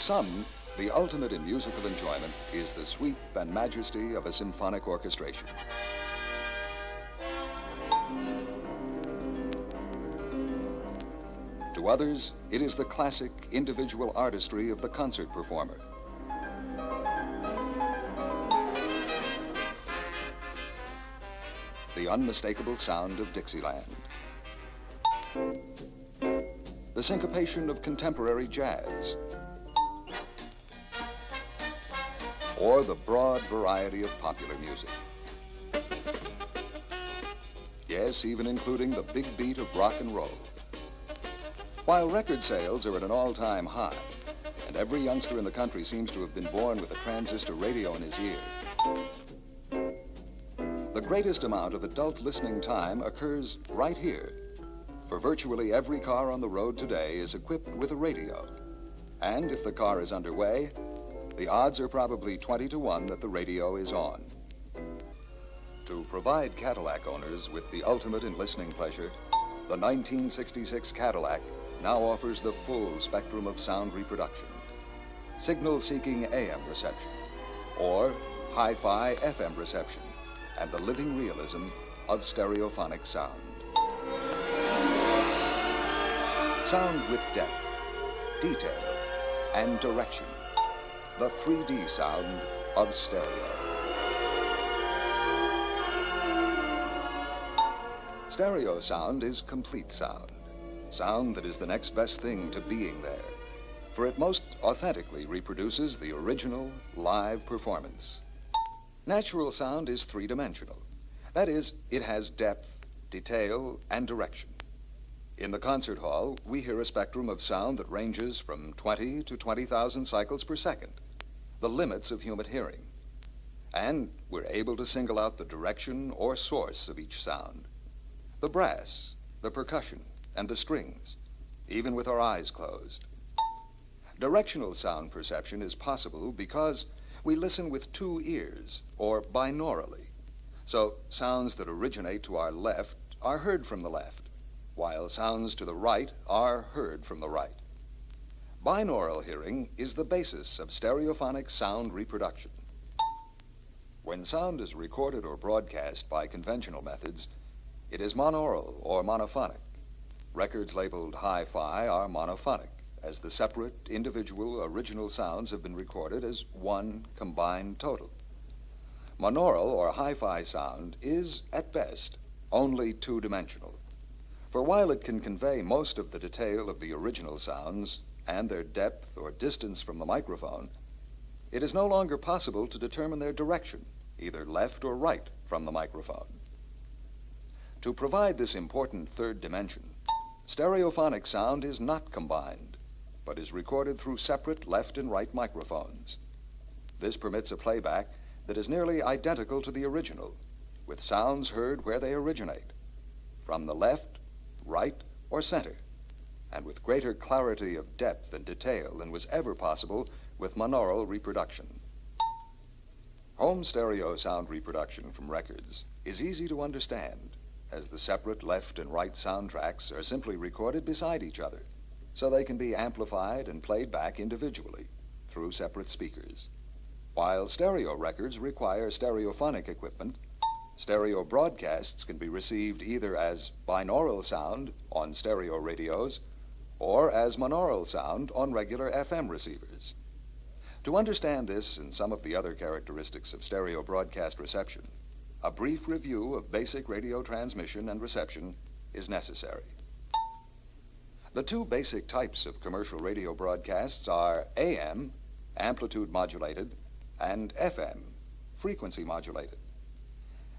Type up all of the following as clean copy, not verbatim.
some, the ultimate in musical enjoyment is the sweep and majesty of a symphonic orchestration. To others, it is the classic individual artistry of the concert performer. The unmistakable sound of Dixieland. The syncopation of contemporary jazz. Or the broad variety of popular music. Yes, even including the big beat of rock and roll. While record sales are at an all-time high, and every youngster in the country seems to have been born with a transistor radio in his ear, the greatest amount of adult listening time occurs right here. For virtually every car on the road today is equipped with a radio. And if the car is underway, the odds are probably 20 to 1 that the radio is on. To provide Cadillac owners with the ultimate in listening pleasure, the 1966 Cadillac now offers the full spectrum of sound reproduction. Signal-seeking AM reception, or hi-fi FM reception, and the living realism of stereophonic sound. Sound with depth, detail, and direction. The 3D sound of stereo. Stereo sound is complete sound. Sound that is the next best thing to being there, for it most authentically reproduces the original live performance. Natural sound is three-dimensional. That is, it has depth, detail, and direction. In the concert hall, we hear a spectrum of sound that ranges from 20 to 20,000 cycles per second, the limits of human hearing. And we're able to single out the direction or source of each sound. The brass, the percussion, and the strings, even with our eyes closed. Directional sound perception is possible because we listen with two ears, or binaurally. So sounds that originate to our left are heard from the left, while sounds to the right are heard from the right. Binaural hearing is the basis of stereophonic sound reproduction. When sound is recorded or broadcast by conventional methods, it is monaural or monophonic. Records labeled hi-fi are monophonic, as the separate, individual, original sounds have been recorded as one combined total. Monaural or hi-fi sound is, at best, only two-dimensional. For while it can convey most of the detail of the original sounds and their depth or distance from the microphone, it is no longer possible to determine their direction, either left or right, from the microphone. To provide this important third dimension, stereophonic sound is not combined, but is recorded through separate left and right microphones. This permits a playback that is nearly identical to the original, with sounds heard where they originate, from the left, right, or center, and with greater clarity of depth and detail than was ever possible with monaural reproduction. Home stereo sound reproduction from records is easy to understand, as the separate left and right soundtracks are simply recorded beside each other, so they can be amplified and played back individually through separate speakers. While stereo records require stereophonic equipment, stereo broadcasts can be received either as binaural sound on stereo radios or as monaural sound on regular FM receivers. To understand this and some of the other characteristics of stereo broadcast reception, a brief review of basic radio transmission and reception is necessary. The two basic types of commercial radio broadcasts are AM, amplitude modulated, and FM, frequency modulated.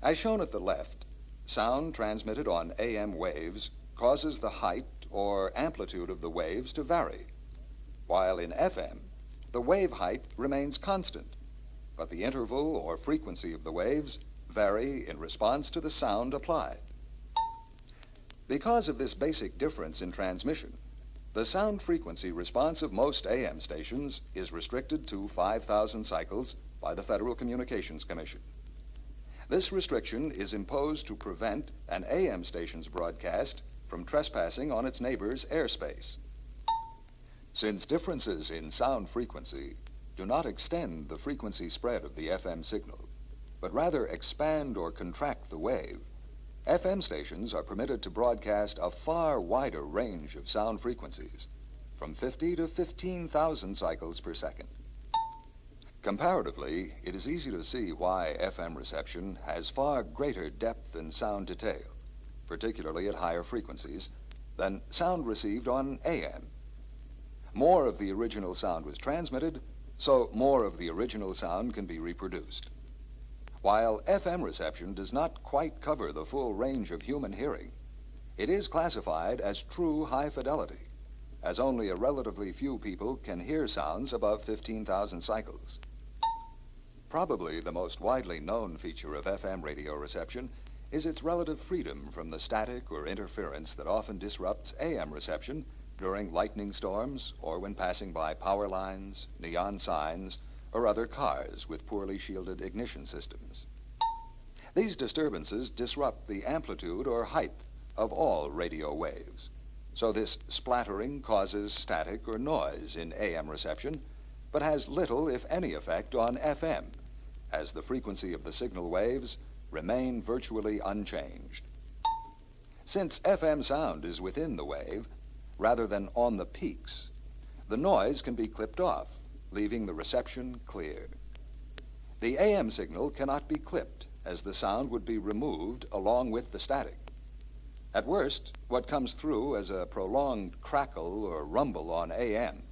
As shown at the left, sound transmitted on AM waves causes the height or amplitude of the waves to vary, while in FM, the wave height remains constant, but the interval or frequency of the waves vary in response to the sound applied. Because of this basic difference in transmission, the sound frequency response of most AM stations is restricted to 5,000 cycles by the Federal Communications Commission. This restriction is imposed to prevent an AM station's broadcast from trespassing on its neighbor's airspace. Since differences in sound frequency do not extend the frequency spread of the FM signal, but rather expand or contract the wave, FM stations are permitted to broadcast a far wider range of sound frequencies, from 50 to 15,000 cycles per second. Comparatively, it is easy to see why FM reception has far greater depth and sound detail, particularly at higher frequencies, than sound received on AM. More of the original sound was transmitted, so more of the original sound can be reproduced. While FM reception does not quite cover the full range of human hearing, it is classified as true high fidelity, as only a relatively few people can hear sounds above 15,000 cycles. Probably the most widely known feature of FM radio reception is its relative freedom from the static or interference that often disrupts AM reception during lightning storms or when passing by power lines, neon signs, or other cars with poorly shielded ignition systems. These disturbances disrupt the amplitude or height of all radio waves, so this splattering causes static or noise in AM reception, but has little, if any, effect on FM, as the frequency of the signal waves remain virtually unchanged. Since FM sound is within the wave, rather than on the peaks, the noise can be clipped off, leaving the reception clear. The AM signal cannot be clipped, as the sound would be removed along with the static. At worst, what comes through as a prolonged crackle or rumble on AM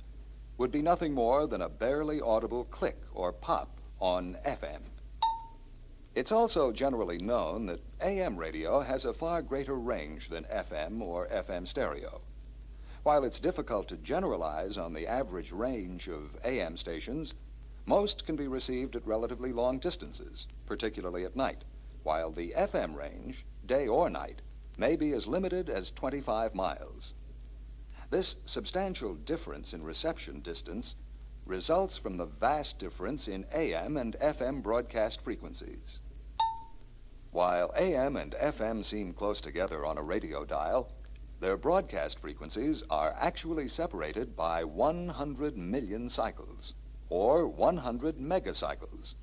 would be nothing more than a barely audible click or pop on FM. It's also generally known that AM radio has a far greater range than FM or FM stereo. While it's difficult to generalize on the average range of AM stations, most can be received at relatively long distances, particularly at night, while the FM range, day or night, may be as limited as 25 miles. This substantial difference in reception distance results from the vast difference in AM and FM broadcast frequencies. While AM and FM seem close together on a radio dial, their broadcast frequencies are actually separated by 100 million cycles, or 100 megacycles.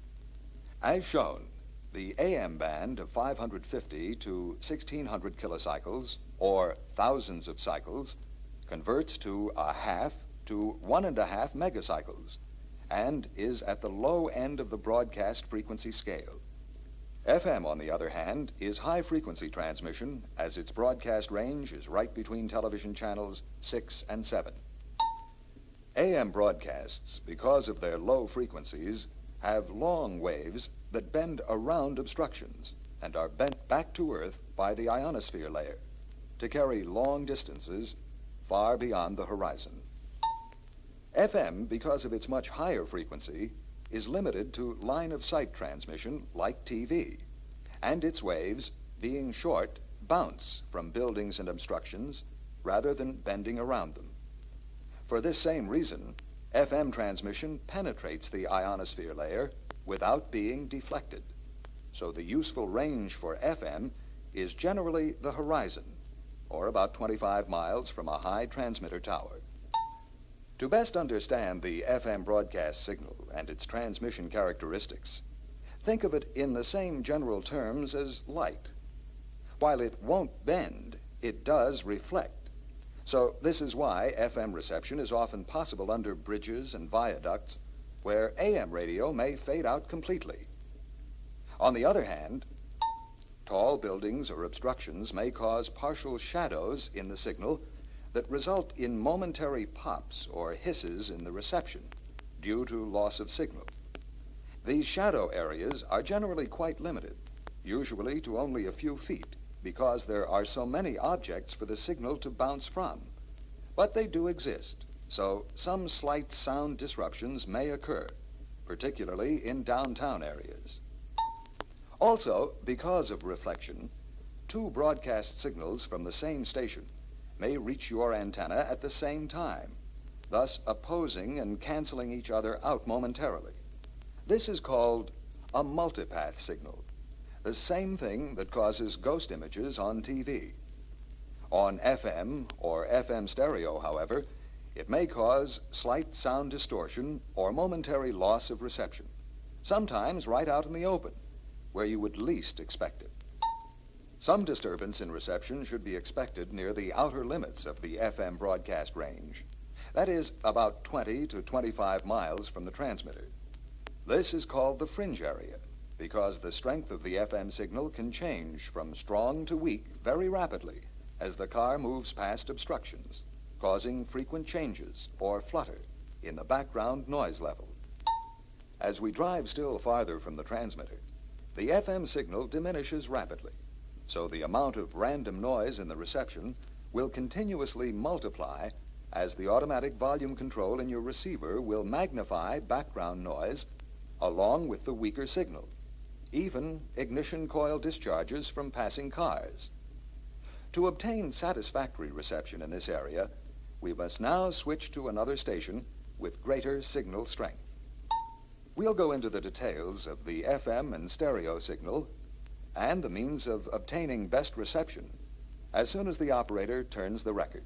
As shown, the AM band of 550 to 1600 kilocycles, or thousands of cycles, converts to a half to 1.5 megacycles, and is at the low end of the broadcast frequency scale. FM, on the other hand, is high-frequency transmission, as its broadcast range is right between television channels 6 and 7. AM broadcasts, because of their low frequencies, have long waves that bend around obstructions and are bent back to Earth by the ionosphere layer to carry long distances far beyond the horizon. FM, because of its much higher frequency, is limited to line-of-sight transmission like TV, and its waves, being short, bounce from buildings and obstructions rather than bending around them. For this same reason, FM transmission penetrates the ionosphere layer without being deflected, so the useful range for FM is generally the horizon, or about 25 miles from a high transmitter tower. To best understand the FM broadcast signal and its transmission characteristics, think of it in the same general terms as light. While it won't bend, it does reflect. So this is why FM reception is often possible under bridges and viaducts, where AM radio may fade out completely. On the other hand, tall buildings or obstructions may cause partial shadows in the signal that result in momentary pops or hisses in the reception due to loss of signal. These shadow areas are generally quite limited, usually to only a few feet, because there are so many objects for the signal to bounce from. But they do exist, so some slight sound disruptions may occur, particularly in downtown areas. Also, because of reflection, two broadcast signals from the same station may reach your antenna at the same time, thus opposing and canceling each other out momentarily. This is called a multipath signal, the same thing that causes ghost images on TV. On FM or FM stereo, however, It may cause slight sound distortion or momentary loss of reception, sometimes right out in the open, where you would least expect it. Some disturbance in reception should be expected near the outer limits of the FM broadcast range. That is, about 20 to 25 miles from the transmitter. This is called the fringe area because the strength of the FM signal can change from strong to weak very rapidly as the car moves past obstructions, causing frequent changes or flutter in the background noise level. As we drive still farther from the transmitter, the FM signal diminishes rapidly, so the amount of random noise in the reception will continuously multiply as the automatic volume control in your receiver will magnify background noise along with the weaker signal, even ignition coil discharges from passing cars. To obtain satisfactory reception in this area, we must now switch to another station with greater signal strength. We'll go into the details of the FM and stereo signal and the means of obtaining best reception as soon as the operator turns the record.